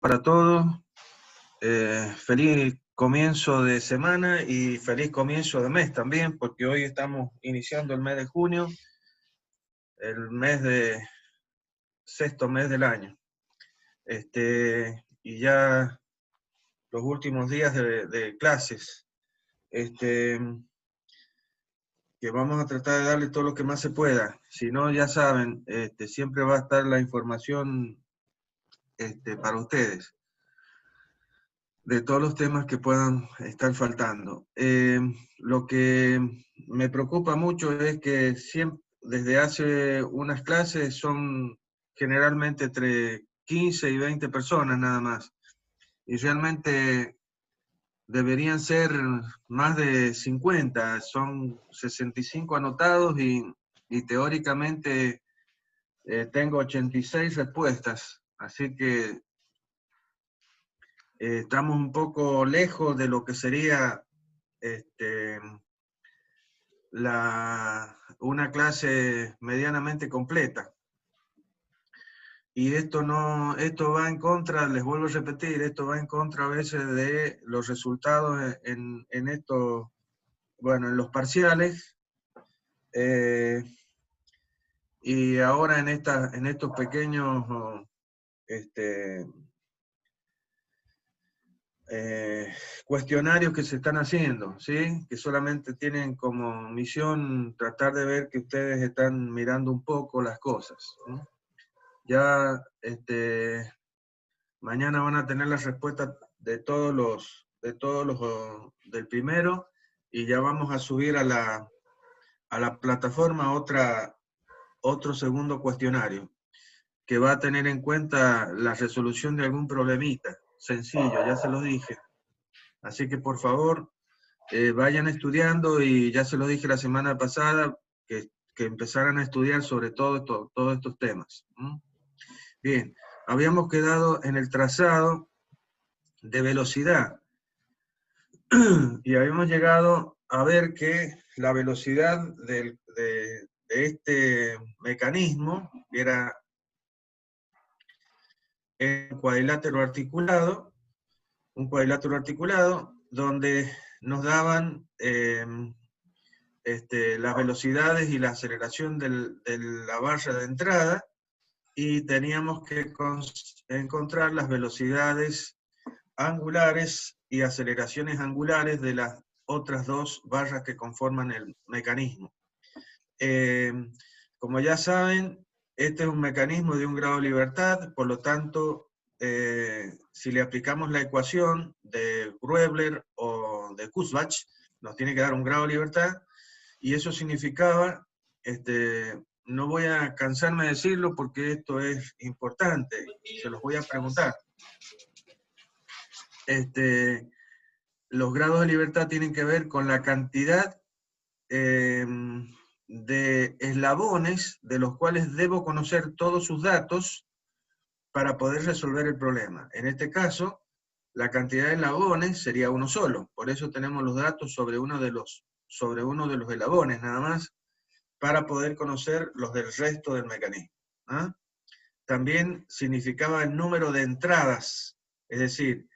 Para todos, feliz comienzo de semana y feliz comienzo de mes también, porque hoy estamos iniciando el mes de junio, el sexto mes del año. Y ya los últimos días de clases, que vamos a tratar de darle todo lo que más se pueda. Si no, ya saben, siempre va a estar la información para ustedes, de todos los temas que puedan estar faltando. Lo que me preocupa mucho es que siempre, desde hace unas clases son generalmente entre 15 y 20 personas nada más. Y realmente deberían ser más de 50, son 65 anotados y teóricamente tengo 86 respuestas. Así que estamos un poco lejos de lo que sería una clase medianamente completa. Y esto va en contra, les vuelvo a repetir, esto va en contra a veces de los resultados en los parciales, y ahora en estos pequeños cuestionarios que se están haciendo, ¿sí? Que solamente tienen como misión tratar de ver que ustedes están mirando un poco las cosas, ¿no? Ya mañana van a tener las respuestas de todos los del primero, y ya vamos a subir a la plataforma otro segundo cuestionario que va a tener en cuenta la resolución de algún problemita sencillo, ya se los dije. Así que por favor, vayan estudiando, y ya se los dije la semana pasada, que empezaran a estudiar sobre todos estos temas. Bien, habíamos quedado en el trazado de velocidad y habíamos llegado a ver que la velocidad de este mecanismo era un cuadrilátero articulado donde nos daban las velocidades y la aceleración de la barra de entrada, y teníamos que encontrar las velocidades angulares y aceleraciones angulares de las otras dos barras que conforman el mecanismo. Como ya saben, este es un mecanismo de un grado de libertad, por lo tanto, si le aplicamos la ecuación de Gröbler o de Kurzbach, nos tiene que dar un grado de libertad, y eso significaba, no voy a cansarme de decirlo porque esto es importante, se los voy a preguntar. Los grados de libertad tienen que ver con la cantidad de eslabones de los cuales debo conocer todos sus datos para poder resolver el problema. En este caso, la cantidad de eslabones sería uno solo, por eso tenemos los datos sobre uno de los eslabones nada más, para poder conocer los del resto del mecanismo. ¿Ah? También significaba el número de entradas, es decir,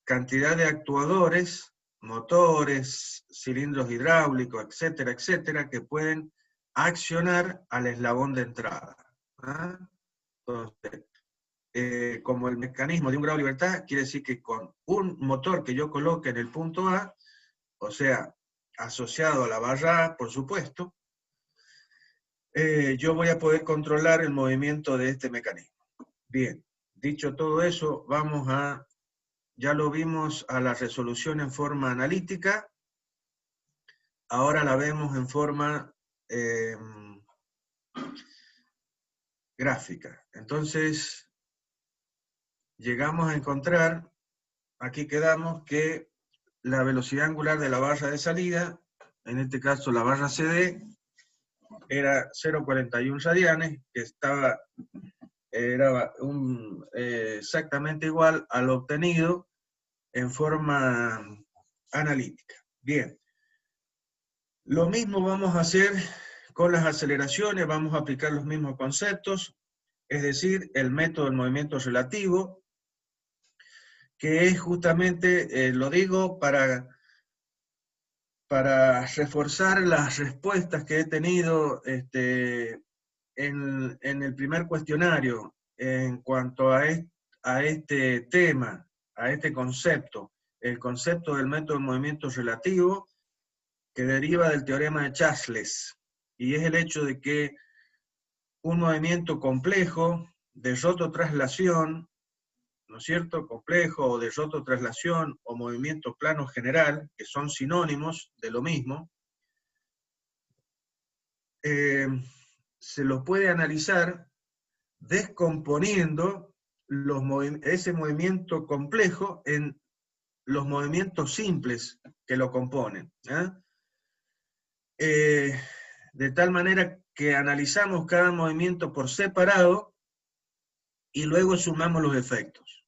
cantidad de actuadores, motores, cilindros hidráulicos, etcétera, etcétera, que pueden accionar al eslabón de entrada. ¿Ah? Entonces, como el mecanismo de un grado de libertad, quiere decir que con un motor que yo coloque en el punto A, o sea, asociado a la barra A, por supuesto, yo voy a poder controlar el movimiento de este mecanismo. Bien, dicho todo eso, ya lo vimos a la resolución en forma analítica, ahora la vemos en forma gráfica. Entonces, llegamos a encontrar, aquí quedamos, que la velocidad angular de la barra de salida, en este caso la barra CD, era 0,41 radianes, que era exactamente igual al obtenido en forma analítica. Bien, lo mismo vamos a hacer con las aceleraciones, vamos a aplicar los mismos conceptos, es decir, el método del movimiento relativo, que es justamente, lo digo para reforzar las respuestas que he tenido en el primer cuestionario en cuanto a este tema, a este concepto, el concepto del método de movimiento relativo, que deriva del teorema de Chasles, y es el hecho de que un movimiento complejo de rototraslación, ¿no es cierto?, complejo o de rototraslación o movimiento plano general, que son sinónimos de lo mismo, se lo puede analizar descomponiendo ese movimiento complejo en los movimientos simples que lo componen. De tal manera que analizamos cada movimiento por separado y luego sumamos los efectos.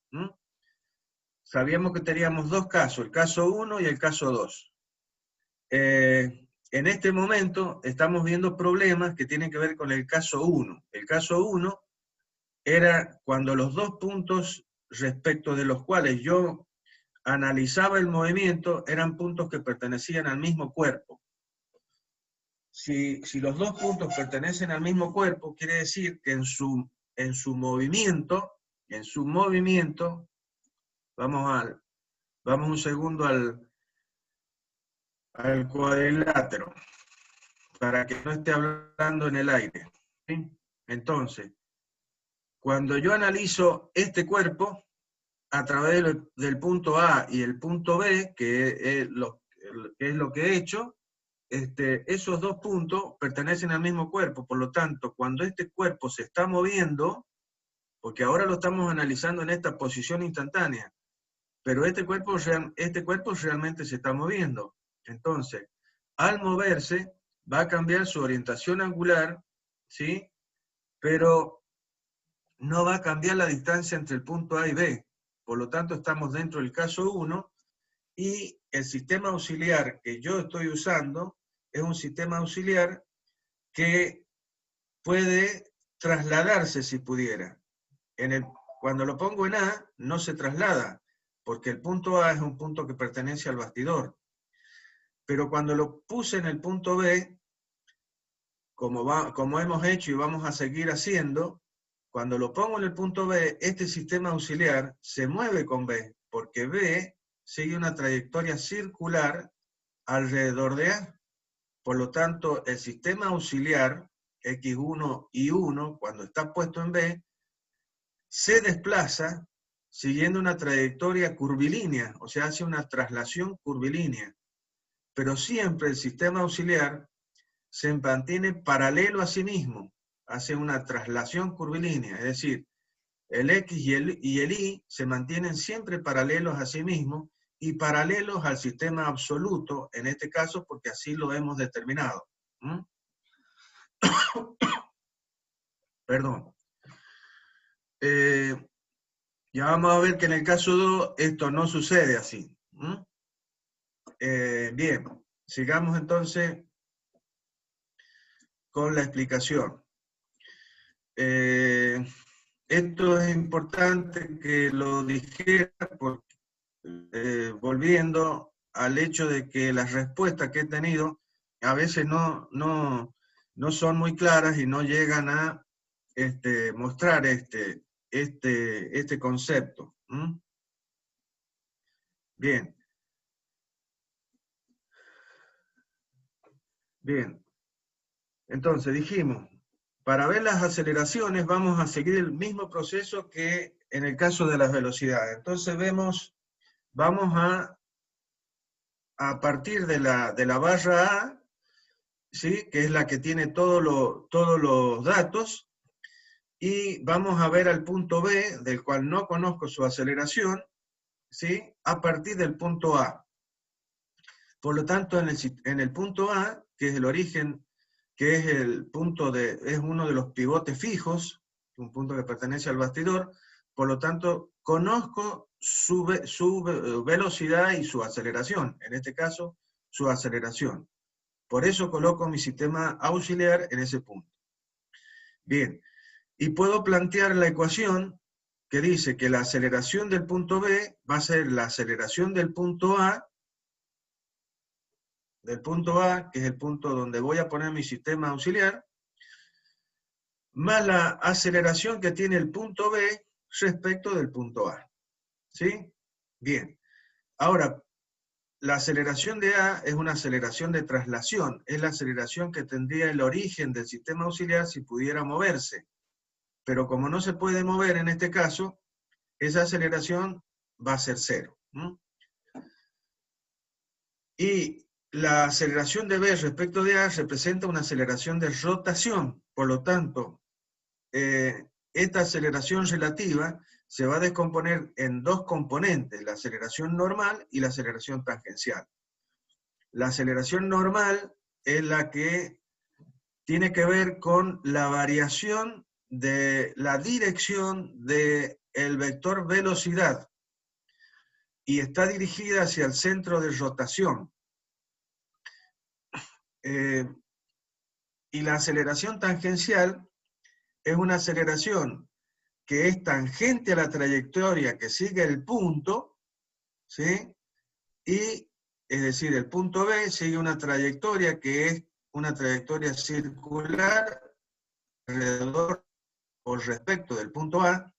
Sabíamos que teníamos dos casos, el caso 1 y el caso 2. En este momento estamos viendo problemas que tienen que ver con el caso 1. El caso 1 era cuando los dos puntos respecto de los cuales yo analizaba el movimiento eran puntos que pertenecían al mismo cuerpo. Si los dos puntos pertenecen al mismo cuerpo, quiere decir que en su movimiento, vamos un segundo al cuadrilátero, para que no esté hablando en el aire. ¿Sí? Entonces, cuando yo analizo este cuerpo, a través del punto A y el punto B, que es lo que he hecho, esos dos puntos pertenecen al mismo cuerpo. Por lo tanto, cuando este cuerpo se está moviendo, porque ahora lo estamos analizando en esta posición instantánea, pero este cuerpo realmente se está moviendo. Entonces, al moverse, va a cambiar su orientación angular, ¿sí? Pero no va a cambiar la distancia entre el punto A y B. Por lo tanto, estamos dentro del caso 1, y el sistema auxiliar que yo estoy usando es un sistema auxiliar que puede trasladarse si pudiera. Cuando lo pongo en A, no se traslada, porque el punto A es un punto que pertenece al bastidor. Pero cuando lo puse en el punto B, como hemos hecho y vamos a seguir haciendo, cuando lo pongo en el punto B, este sistema auxiliar se mueve con B, porque B sigue una trayectoria circular alrededor de A. Por lo tanto, el sistema auxiliar X1 y 1, cuando está puesto en B, se desplaza siguiendo una trayectoria curvilínea, o sea, hace una traslación curvilínea. Pero siempre el sistema auxiliar se mantiene paralelo a sí mismo, hace una traslación curvilínea, es decir, el X y el Y se mantienen siempre paralelos a sí mismos y paralelos al sistema absoluto, en este caso porque así lo hemos determinado. Perdón. Ya vamos a ver que en el caso 2 esto no sucede así. Bien, sigamos entonces con la explicación. Esto es importante que lo dijera porque, volviendo al hecho de que las respuestas que he tenido a veces no son muy claras y no llegan a mostrar este concepto. Bien. Bien. Entonces dijimos, para ver las aceleraciones vamos a seguir el mismo proceso que en el caso de las velocidades. Entonces vamos a partir de la barra A, ¿sí?, que es la que tiene todos los datos, y vamos a ver al punto B, del cual no conozco su aceleración, ¿sí?, a partir del punto A. Por lo tanto, en el punto A, que es el origen, que es es uno de los pivotes fijos, un punto que pertenece al bastidor, por lo tanto, conozco su velocidad y su aceleración, en este caso, su aceleración. Por eso coloco mi sistema auxiliar en ese punto. Bien, y puedo plantear la ecuación que dice que la aceleración del punto B va a ser la aceleración del punto A, que es el punto donde voy a poner mi sistema auxiliar, más la aceleración que tiene el punto B respecto del punto A. ¿Sí? Bien. Ahora, la aceleración de A es una aceleración de traslación, es la aceleración que tendría el origen del sistema auxiliar si pudiera moverse. Pero como no se puede mover en este caso, esa aceleración va a ser cero. Y la aceleración de B respecto de A representa una aceleración de rotación. Por lo tanto, esta aceleración relativa se va a descomponer en dos componentes, la aceleración normal y la aceleración tangencial. La aceleración normal es la que tiene que ver con la variación de la dirección del vector velocidad y está dirigida hacia el centro de rotación. Y la aceleración tangencial es una aceleración que es tangente a la trayectoria que sigue el punto, ¿sí? Y, es decir, el punto B sigue una trayectoria que es una trayectoria circular alrededor o respecto del punto A.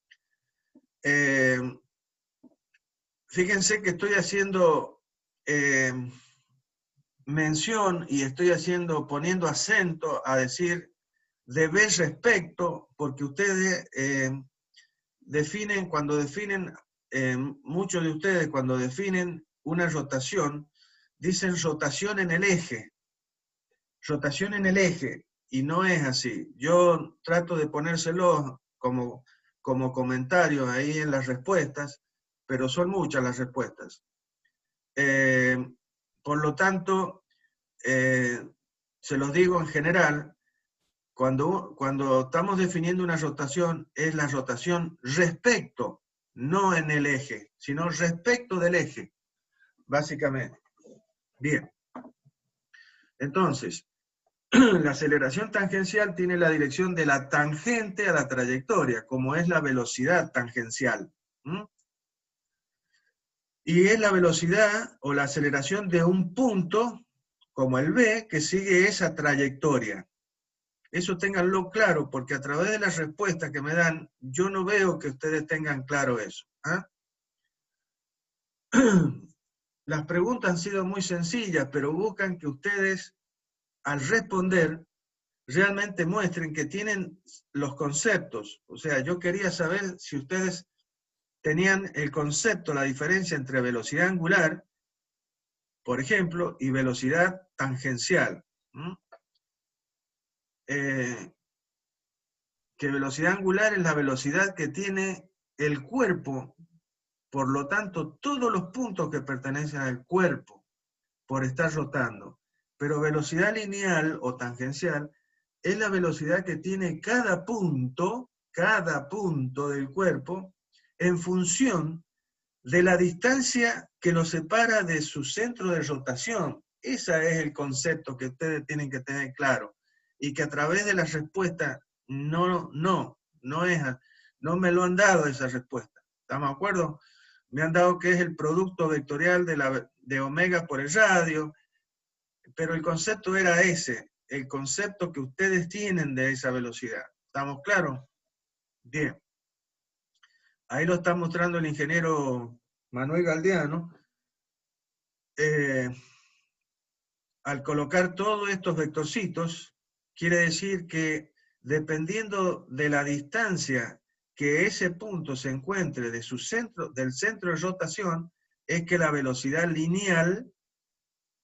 Fíjense que estoy haciendo mención y estoy poniendo acento a decir de B respecto, porque ustedes muchos de ustedes cuando definen una rotación, dicen rotación en el eje. Rotación en el eje, y no es así. Yo trato de ponérselo como comentario ahí en las respuestas, pero son muchas las respuestas. Por lo tanto, se los digo en general, cuando estamos definiendo una rotación, es la rotación respecto, no en el eje, sino respecto del eje, básicamente. Bien. Entonces, la aceleración tangencial tiene la dirección de la tangente a la trayectoria, como es la velocidad tangencial. Y es la velocidad o la aceleración de un punto, como el B, que sigue esa trayectoria. Eso ténganlo claro, porque a través de las respuestas que me dan, yo no veo que ustedes tengan claro eso. Las preguntas han sido muy sencillas, pero buscan que ustedes, al responder, realmente muestren que tienen los conceptos. O sea, yo quería saber si ustedes tenían el concepto, la diferencia entre velocidad angular, por ejemplo, y velocidad tangencial. Que velocidad angular es la velocidad que tiene el cuerpo, por lo tanto, todos los puntos que pertenecen al cuerpo, por estar rotando. Pero velocidad lineal o tangencial es la velocidad que tiene cada punto del cuerpo en función de la distancia que lo separa de su centro de rotación. Ese es el concepto que ustedes tienen que tener claro. Y que a través de la respuesta no me lo han dado esa respuesta. ¿Estamos de acuerdo? Me han dado que es el producto vectorial de omega por el radio, pero el concepto era ese, el concepto que ustedes tienen de esa velocidad. ¿Estamos claros? Bien. Ahí lo está mostrando el ingeniero Manuel Galdeano. Al colocar todos estos vectorcitos, quiere decir que dependiendo de la distancia que ese punto se encuentre de del centro de rotación, es que la velocidad lineal,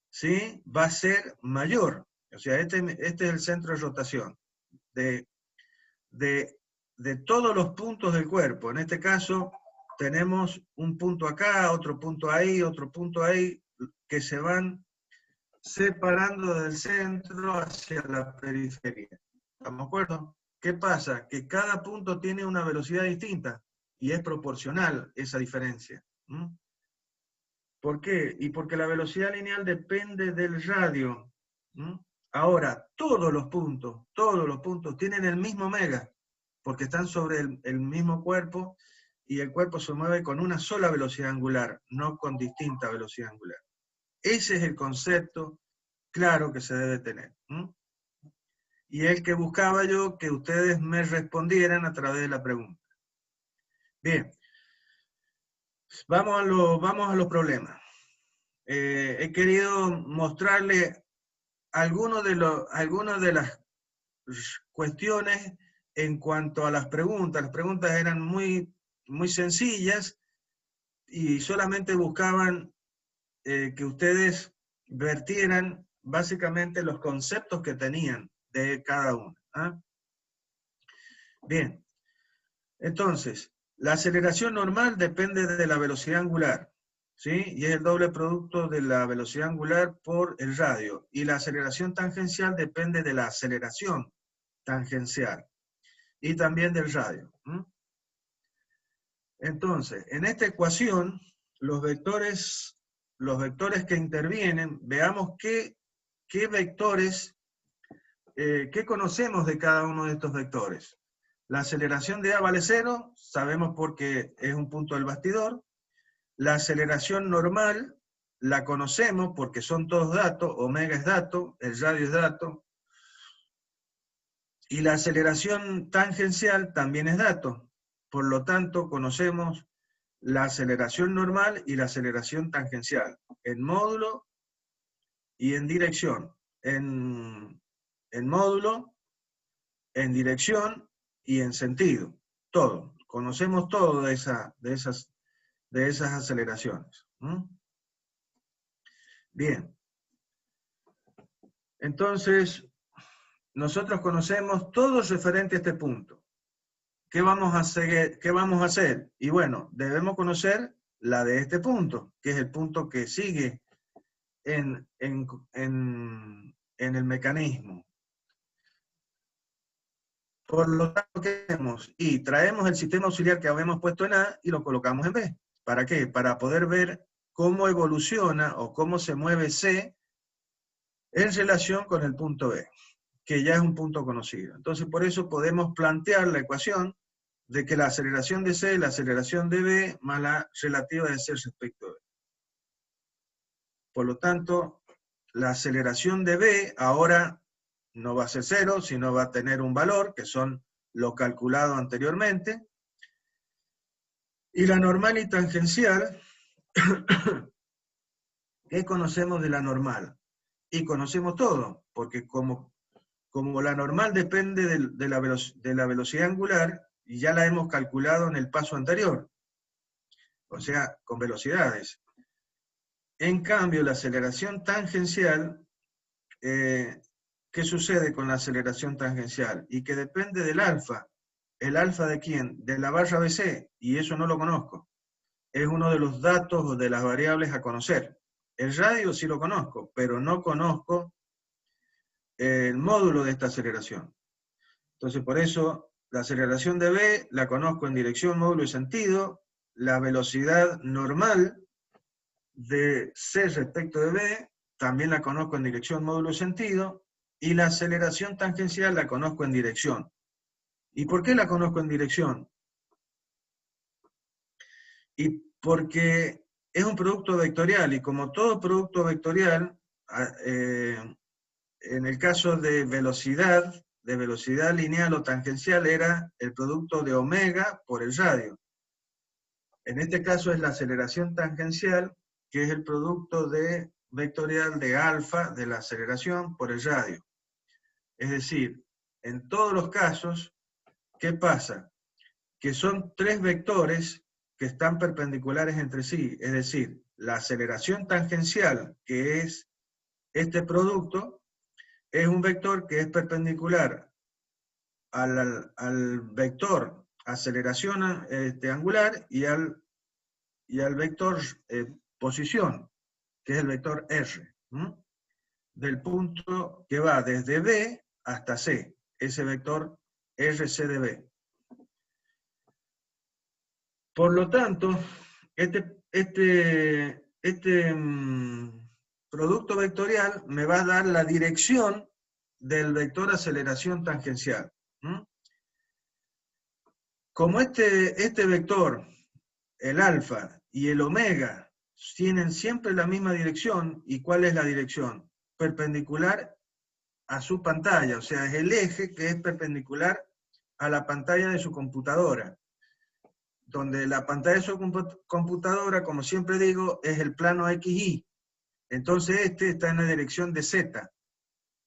¿sí?, va a ser mayor. O sea, este es el centro de rotación de todos los puntos del cuerpo. En este caso, tenemos un punto acá, otro punto ahí, otro punto ahí, que se van separando del centro hacia la periferia. ¿Estamos de acuerdo? ¿Qué pasa? Que cada punto tiene una velocidad distinta y es proporcional esa diferencia. ¿Por qué? Y porque la velocidad lineal depende del radio. Ahora, todos los puntos tienen el mismo omega, porque están sobre el mismo cuerpo y el cuerpo se mueve con una sola velocidad angular, no con distinta velocidad angular. Ese es el concepto claro que se debe tener. Y el que buscaba yo que ustedes me respondieran a través de la pregunta. Bien, vamos a los problemas. He querido mostrarles algunas de las cuestiones en cuanto a las preguntas. Las preguntas eran muy sencillas y solamente buscaban que ustedes vertieran básicamente los conceptos que tenían de cada uno. Bien, entonces, la aceleración normal depende de la velocidad angular, ¿sí? Y es el doble producto de la velocidad angular por el radio. Y la aceleración tangencial depende de la aceleración tangencial y también del radio. Entonces, en esta ecuación, los vectores que intervienen, veamos qué vectores, qué conocemos de cada uno de estos vectores. La aceleración de A vale 0, sabemos porque es un punto del bastidor. La aceleración normal la conocemos porque son todos datos, omega es dato, el radio es dato. Y la aceleración tangencial también es dato. Por lo tanto, conocemos la aceleración normal y la aceleración tangencial, en módulo y en dirección. En módulo, en dirección y en sentido. Todo. Conocemos todo de esas aceleraciones. Bien. Entonces, nosotros conocemos todo referente a este punto. ¿Qué vamos a hacer? Y bueno, debemos conocer la de este punto, que es el punto que sigue en el mecanismo. Por lo tanto, ¿qué hacemos? Y traemos el sistema auxiliar que habíamos puesto en A y lo colocamos en B. ¿Para qué? Para poder ver cómo evoluciona o cómo se mueve C en relación con el punto B, que ya es un punto conocido. Entonces, por eso podemos plantear la ecuación de que la aceleración de C es la aceleración de B más la relativa de C respecto de B. Por lo tanto, la aceleración de B ahora no va a ser 0, sino va a tener un valor, que son lo calculado anteriormente. Y la normal y tangencial, ¿qué conocemos de la normal? Y conocemos todo, porque como la normal depende de la velocidad angular, y ya la hemos calculado en el paso anterior, o sea, con velocidades. En cambio, la aceleración tangencial, ¿qué sucede con la aceleración tangencial? Y que depende del alfa. ¿El alfa de quién? De la barra BC, y eso no lo conozco. Es uno de los datos o de las variables a conocer. El radio sí lo conozco, pero no conozco el módulo de esta aceleración. Entonces, por eso, la aceleración de B la conozco en dirección, módulo y sentido. La velocidad normal de C respecto de B también la conozco en dirección, módulo y sentido. Y la aceleración tangencial la conozco en dirección. ¿Y por qué la conozco en dirección? Y porque es un producto vectorial, y como todo producto vectorial, en el caso de velocidad lineal o tangencial, era el producto de omega por el radio. En este caso es la aceleración tangencial, que es el producto vectorial de alfa de la aceleración por el radio. Es decir, en todos los casos, ¿qué pasa? Que son tres vectores que están perpendiculares entre sí, es decir, la aceleración tangencial, que es este producto, es un vector que es perpendicular al vector aceleración angular y al vector posición, que es el vector R, del punto que va desde B hasta C, ese vector RC de B. Por lo tanto, este producto vectorial me va a dar la dirección del vector aceleración tangencial. Como este vector el alfa y el omega tienen siempre la misma dirección. ¿Y cuál es la dirección? Perpendicular a su pantalla, o sea, es el eje que es perpendicular a la pantalla de su computadora. Donde la pantalla de su computadora, como siempre digo, es el plano XY. Entonces este está en la dirección de Z.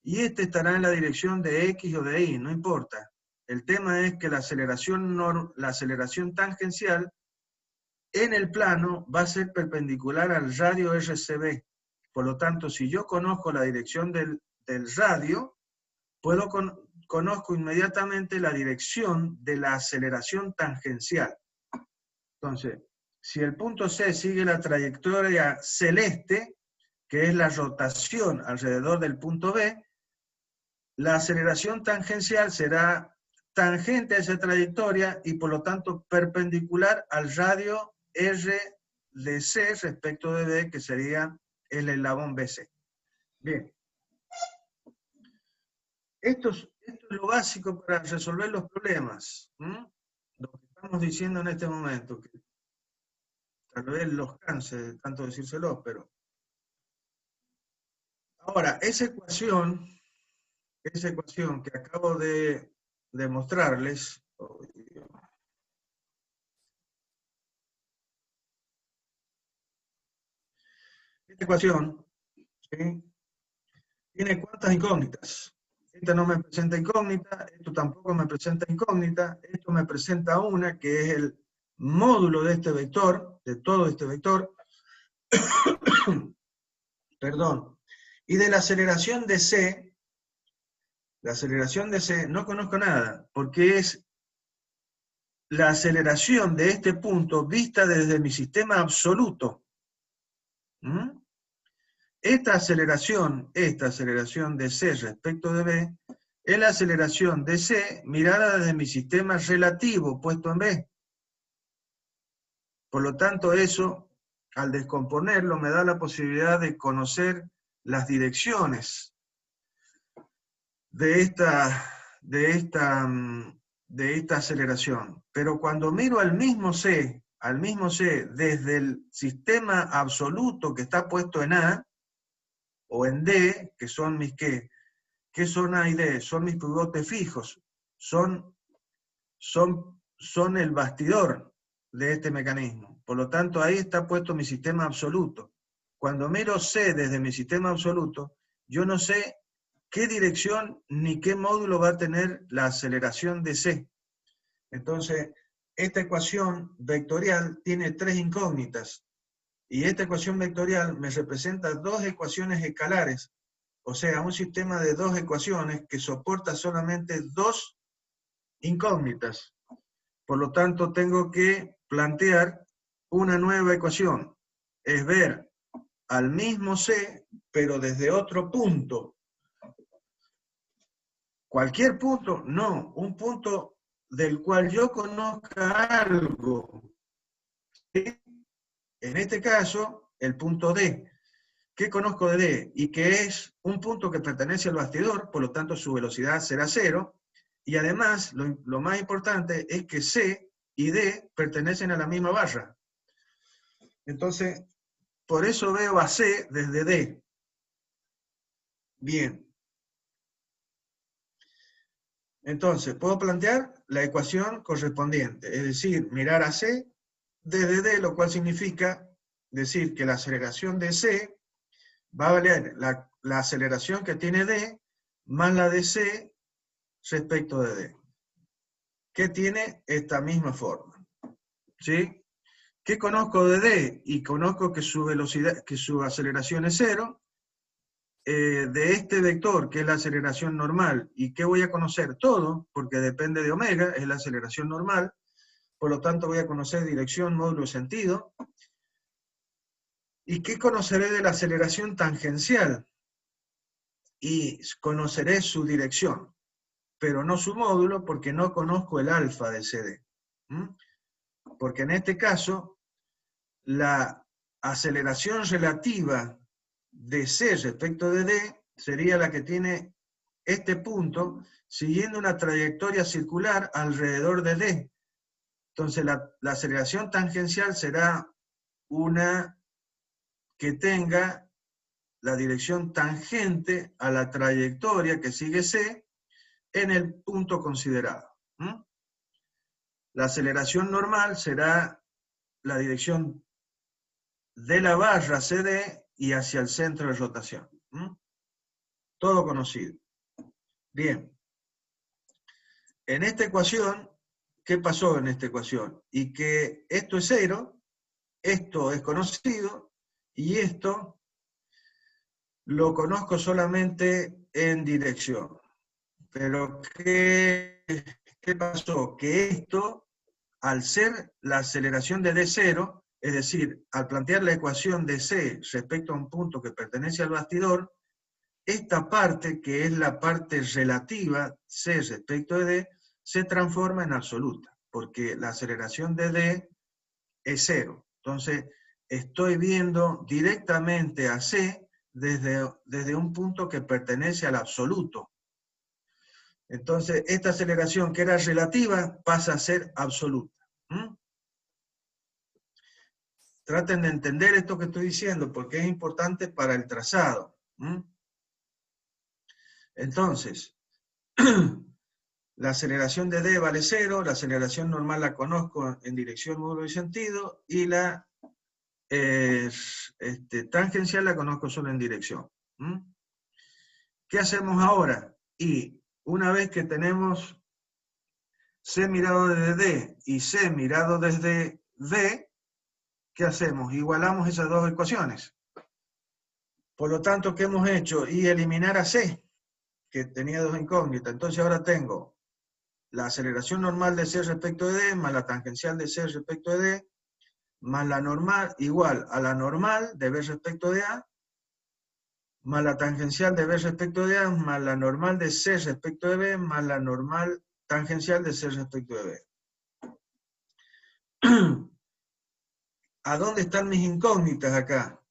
Y este estará en la dirección de X o de Y, no importa. El tema es que la aceleración tangencial en el plano va a ser perpendicular al radio RCB. Por lo tanto, si yo conozco la dirección del radio, conozco inmediatamente la dirección de la aceleración tangencial. Entonces, si el punto C sigue la trayectoria celeste, que es la rotación alrededor del punto B, la aceleración tangencial será tangente a esa trayectoria y por lo tanto perpendicular al radio R de C respecto de B, que sería el eslabón BC. Bien. Esto es lo básico para resolver los problemas. Lo que estamos diciendo en este momento, que tal vez los canse de tanto decírselo, pero... Ahora, esa ecuación que acabo de mostrarles, esta ecuación, ¿sí?, tiene cuántas incógnitas. Esta no me presenta incógnita, esto tampoco me presenta incógnita, esto me presenta una, que es el módulo de este vector, de todo este vector, perdón, y de la aceleración de C, no conozco nada, porque es la aceleración de este punto vista desde mi sistema absoluto. Esta aceleración de C respecto de B, es la aceleración de C mirada desde mi sistema relativo puesto en B. Por lo tanto, eso, al descomponerlo, me da la posibilidad de conocer las direcciones de esta aceleración. Pero cuando miro al mismo C desde el sistema absoluto que está puesto en A, o en D, que son mis ¿qué? ¿Qué son A y D? Son mis pivotes fijos. Son el bastidor de este mecanismo. Por lo tanto, ahí está puesto mi sistema absoluto. Cuando miro C desde mi sistema absoluto, yo no sé qué dirección ni qué módulo va a tener la aceleración de C. Entonces, esta ecuación vectorial tiene tres incógnitas. Y esta ecuación vectorial me representa dos ecuaciones escalares, o sea, un sistema de dos ecuaciones que soporta solamente dos incógnitas. Por lo tanto, tengo que plantear una nueva ecuación. Es ver al mismo C, pero desde otro punto. ¿Cualquier punto? No, un punto del cual yo conozca algo. ¿Sí? En este caso, el punto D. ¿Qué conozco de D? Y que es un punto que pertenece al bastidor, por lo tanto su velocidad será cero, y además, lo más importante es que C y D pertenecen a la misma barra. Entonces, por eso veo a C desde D. Bien. Entonces, puedo plantear la ecuación correspondiente, es decir, mirar a C desde D, lo cual significa decir que la aceleración de C va a valer la aceleración que tiene D más la de C respecto de D, que tiene esta misma forma. ¿Sí? ¿Qué conozco de D? Y conozco que su velocidad, que su aceleración es cero, de este vector, que es la aceleración normal. ¿Y qué voy a conocer? Todo, porque depende de omega, es la aceleración normal, por lo tanto voy a conocer dirección, módulo y sentido. ¿Y qué conoceré de la aceleración tangencial? Y conoceré su dirección, pero no su módulo, porque no conozco el alfa de CD. Porque en este caso, la aceleración relativa de C respecto de D sería la que tiene este punto siguiendo una trayectoria circular alrededor de D. Entonces la aceleración tangencial será una que tenga la dirección tangente a la trayectoria que sigue C en el punto considerado. La aceleración normal será la dirección de la barra CD y hacia el centro de rotación. Todo conocido. Bien. En esta ecuación, ¿qué pasó en esta ecuación? Y que esto es 0, esto es conocido, y esto lo conozco solamente en dirección. Pero ¿qué pasó? Que esto, al ser la aceleración de D0, es decir, al plantear la ecuación de C respecto a un punto que pertenece al bastidor, esta parte, que es la parte relativa, C respecto de D, se transforma en absoluta, porque la aceleración de D es 0. Entonces, estoy viendo directamente a C desde un punto que pertenece al absoluto. Entonces, esta aceleración que era relativa pasa a ser absoluta. Traten de entender esto que estoy diciendo, porque es importante para el trazado. Entonces, la aceleración de D vale 0, la aceleración normal la conozco en dirección, módulo y sentido, y la tangencial la conozco solo en dirección. ¿Qué hacemos ahora? Y una vez que tenemos C mirado desde D y C mirado desde D, ¿qué hacemos? Igualamos esas dos ecuaciones. Por lo tanto, ¿qué hemos hecho? Y eliminar a C, que tenía dos incógnitas. Entonces ahora tengo la aceleración normal de C respecto de D, más la tangencial de C respecto de D, más la normal, igual a la normal de B respecto de A, más la tangencial de B respecto de A, más la normal de C respecto de B, más la normal tangencial de C respecto de B. ¿A dónde están mis incógnitas acá?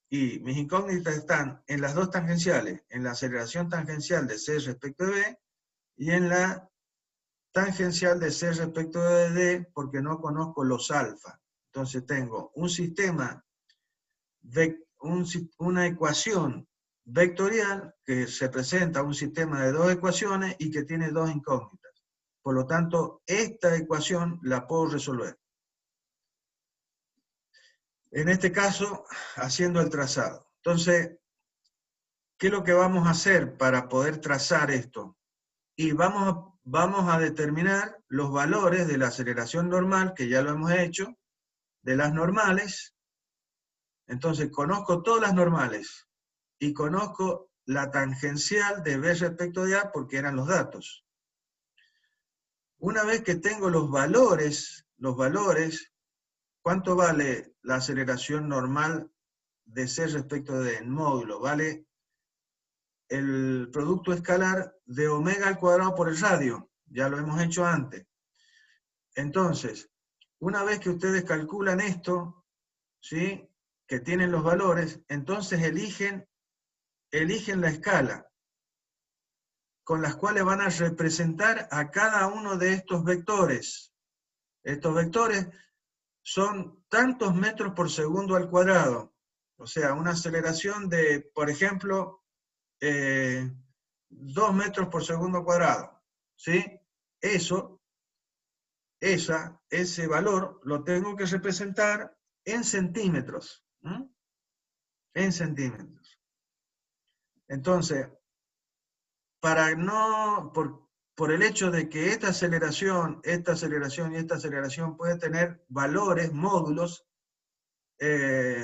Y mis incógnitas están en las dos tangenciales, en la aceleración tangencial de C respecto de B y en la tangencial de C respecto de D, porque no conozco los alfa. Entonces tengo un sistema, una ecuación vectorial que se presenta un sistema de dos ecuaciones y que tiene dos incógnitas. Por lo tanto, esta ecuación la puedo resolver. En este caso, haciendo el trazado. Entonces, ¿qué es lo que vamos a hacer para poder trazar esto? Y vamos a determinar los valores de la aceleración normal, que ya lo hemos hecho, de las normales. Entonces, conozco todas las normales y conozco la tangencial de B respecto de A porque eran los datos. Una vez que tengo los valores, ¿cuánto vale la aceleración normal de C respecto de D en módulo? Vale el producto escalar de omega al cuadrado por el radio. Ya lo hemos hecho antes. Entonces, una vez que ustedes calculan esto, ¿sí?, que tienen los valores, entonces eligen la escala con las cuales van a representar a cada uno de estos vectores. Estos vectores son tantos metros por segundo al cuadrado. O sea, una aceleración de, por ejemplo, 2 metros por segundo cuadrado. ¿Sí? Ese valor lo tengo que representar en centímetros. En centímetros. Entonces, para no, por el hecho de que esta aceleración y esta aceleración puede tener valores, módulos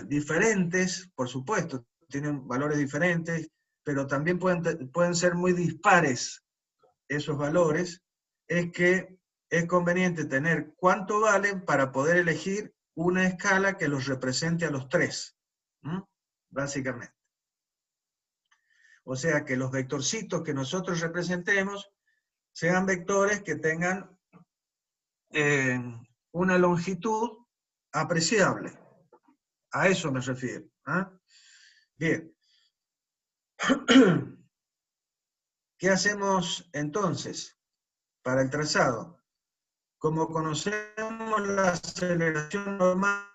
diferentes, por supuesto, tienen valores diferentes, pero también pueden ser muy dispares esos valores, es que es conveniente tener cuánto valen para poder elegir una escala que los represente a los tres, básicamente. O sea, que los vectorcitos que nosotros representemos sean vectores que tengan una longitud apreciable. A eso me refiero. Bien. ¿Qué hacemos entonces para el trazado? Como conocemos la aceleración normal,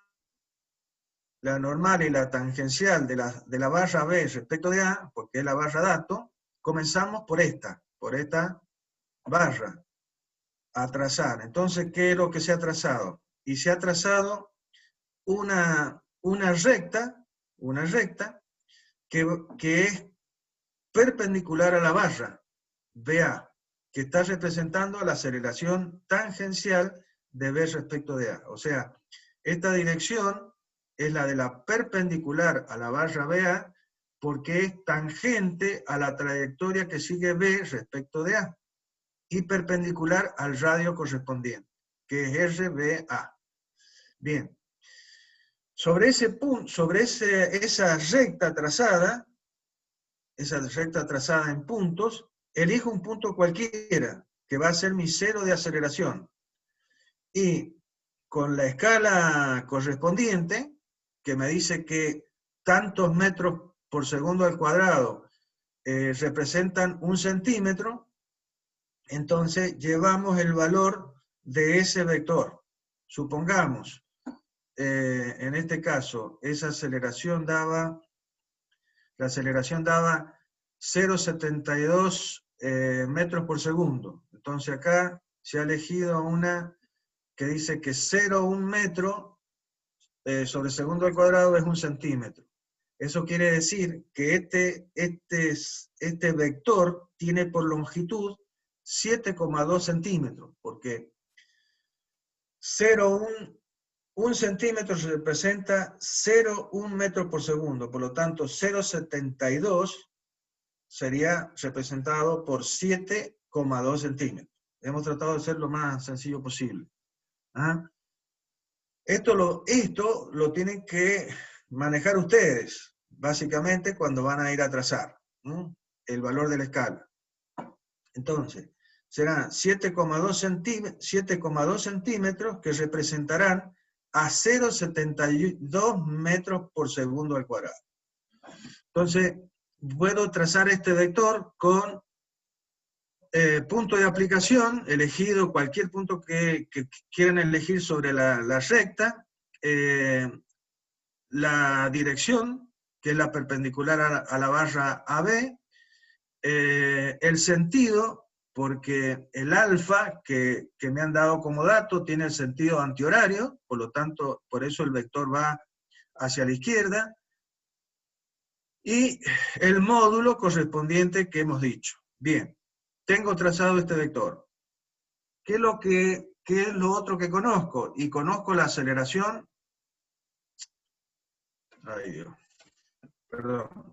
la normal y la tangencial de la barra B respecto de A, porque es la barra dato, comenzamos por esta barra, a trazar. Entonces, ¿qué es lo que se ha trazado? Y se ha trazado una recta que es perpendicular a la barra BA, que está representando la aceleración tangencial de B respecto de A. O sea, esta dirección es la de la perpendicular a la barra BA porque es tangente a la trayectoria que sigue B respecto de A y perpendicular al radio correspondiente, que es RBA. Bien, sobre ese punto, esa recta trazada en puntos, elijo un punto cualquiera, que va a ser mi cero de aceleración. Y con la escala correspondiente, que me dice que tantos metros por segundo al cuadrado representan 1 centímetro, entonces llevamos el valor de ese vector. Supongamos, en este caso, la aceleración daba 0,72 metros por segundo. Entonces acá se ha elegido una que dice que 0,1 metro sobre segundo al cuadrado es 1 centímetro. Eso quiere decir que este vector tiene por longitud 7,2 centímetros, porque 1 centímetro representa 0,1 metro por segundo, por lo tanto 0,72 sería representado por 7,2 centímetros. Hemos tratado de ser lo más sencillo posible. ¿Ah? Esto lo tienen que manejar ustedes, básicamente cuando van a ir a trazar el valor de la escala. Entonces, serán 7,2 centímetros que representarán a 0,72 metros por segundo al cuadrado. Entonces, puedo trazar este vector con punto de aplicación, elegido cualquier punto que quieran elegir sobre la recta, la dirección, que es la perpendicular a la barra AB, el sentido, porque el alfa que me han dado como dato tiene el sentido antihorario, por lo tanto, por eso el vector va hacia la izquierda, y el módulo correspondiente que hemos dicho. Bien, tengo trazado este vector. ¿Qué es lo otro que conozco? Y conozco la aceleración. Ay Dios, perdón.